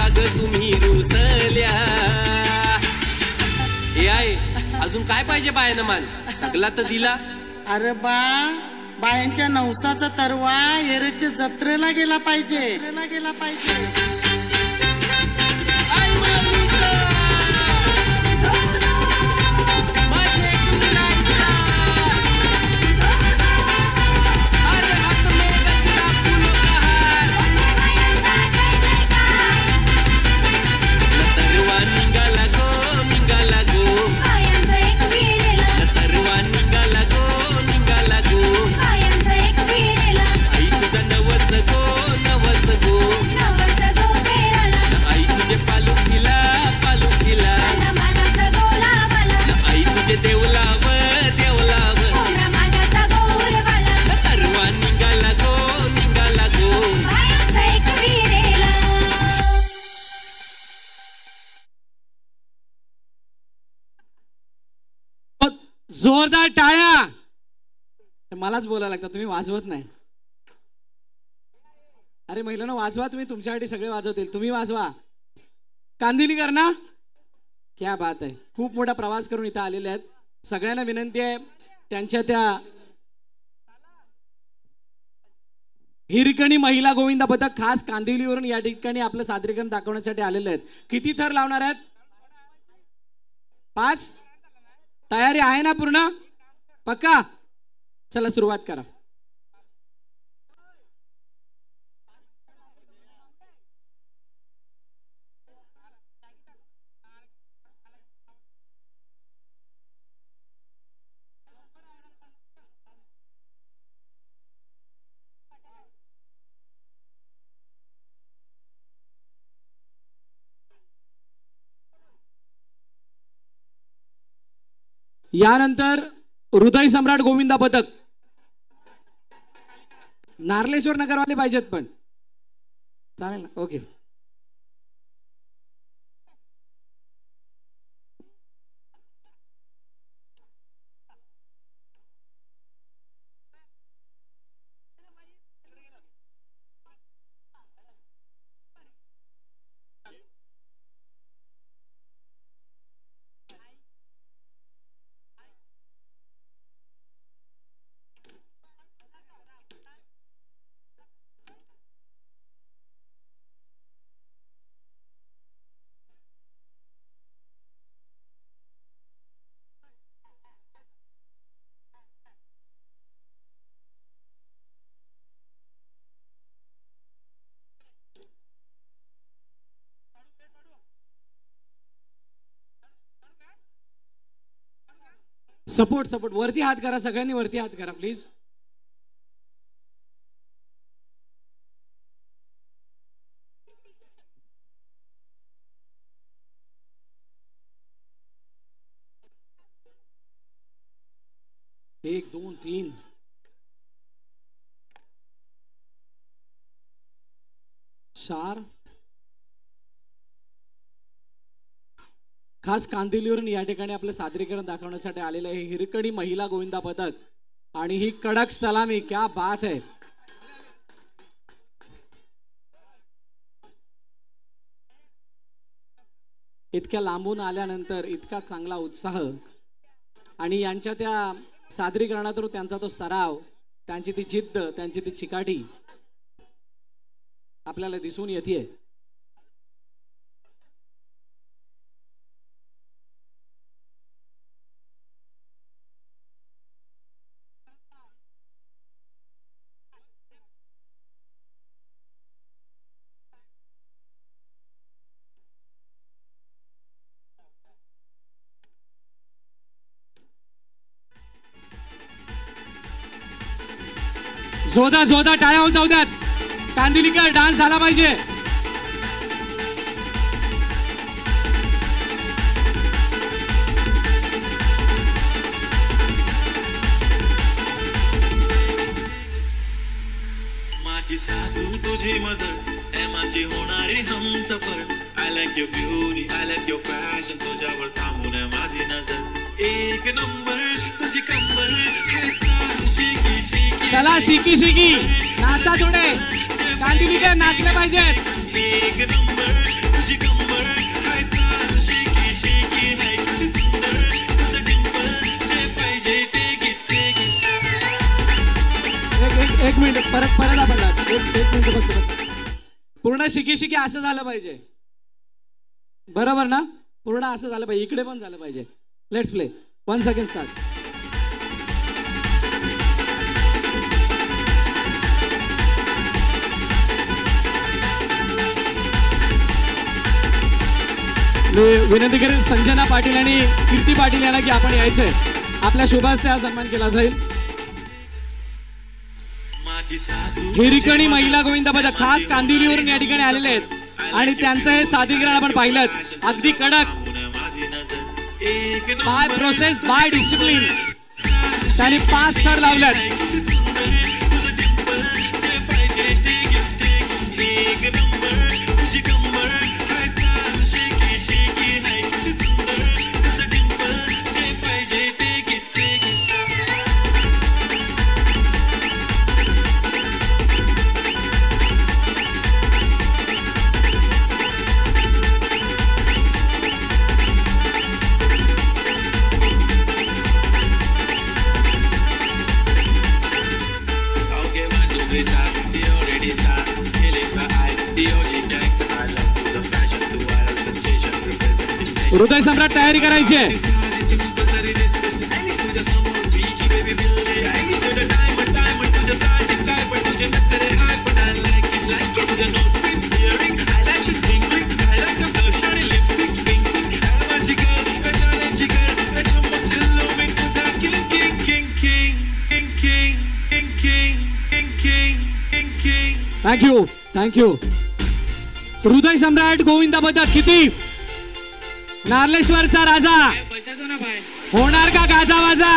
का ग तुम्ही रुसल्या. हे आहे अजून काय पाहिजे बायानं मान सगळा तर दिला. अरे बा बायांच्या नवसाचा तरवा एरच्या जत्रेला गेला पाहिजे. जोरदार टाळ्या. मलाच बोलायला लागतं, तुम्ही वाजवत नाही. अरे महिलांनो वाजवा, तुम्ही तुमच्यासाठी सगळे वाजवतील, तुम्ही वाजवा. कांदिलीकर ना, क्या बात आहे. खूप मोठा प्रवास करून इथं आलेले आहेत. सगळ्यांना विनंती आहे त्यांच्या त्या हिरकणी महिला गोविंदा पथक खास कांदिवलीवरून या ठिकाणी आपलं सादरीकरण दाखवण्यासाठी आलेले आहेत. किती थर लावणार आहेत? 5. तयारी आहे ना पूर्ण? पक्का? चला सुरुवात करा. यानंतर हृदय सम्राट गोविंदा पथक. नार्लेश्वर नगरवाले पाहिजेत पण चालेल ना? ओके. सपोर्ट वरती हात करा, सगळ्यांनी वरती हात करा प्लीज. एक 2 3 4. खास कांदिवलीवरून या ठिकाणी आपलं सादरीकरण दाखवण्यासाठी आलेलं आहे हिरकणी महिला गोविंदा पथक आणि ही कडक सलामी. क्या बात है. इतक्या लांबून आल्यानंतर इतका चांगला उत्साह आणि यांच्या त्या सादरीकरणातून त्यांचा तो सराव, त्यांची ती जिद्द, त्यांची ती चिकाटी आपल्याला दिसून येते. जोरदार टाळ्या होऊन जाऊ द्यात. कांदिलीकर डान्स झाला पाहिजे. माझी सासू तुझी मदर ए माझी होणारी Humsafar. I like your beauty, I like your fashion. तुझ्यावर थांबून माझी नजर. एक नंबर तुझी कंबर. चला शिकी नाचा थोडे. कांदिलीकर नाचले पाहिजेत. एक नंबर तुझी कंबर हाय चाल शेकी शेकी हाय किती सुंदर तुझं डिंपल जे पाहिजे ते घे एक मिनिट परत आपण एक मिनिट फक्त पूर्ण शिकी शिकी असं झालं पाहिजे बरोबर ना पूर्ण असं झालं पाहिजे इकडे पण झालं पाहिजे लेट्स प्ले 1 सेकंड स्टार्ट मी विनंती करेन संजना पाटील आणि कीर्ती पाटील यांना की आपण यायचंय आपल्या शुभास्ते हा सन्मान केला जाईल हिरकणी महिला गोविंद पथक खास कांदिवलीवरून या ठिकाणी आलेले आहेत आणि त्यांचं हे सादरीकरण आपण पाहिलं अगदी कडक बाय प्रोसेस बाय डिसिप्लिन त्यांनी 5 थर लावल्यात हृदय सम्राट तयारी करायची आहे थँक्यू हृदय सम्राट गोविंद पथक किती नार्लेश्वरचा राजा होणार का गाजावाजा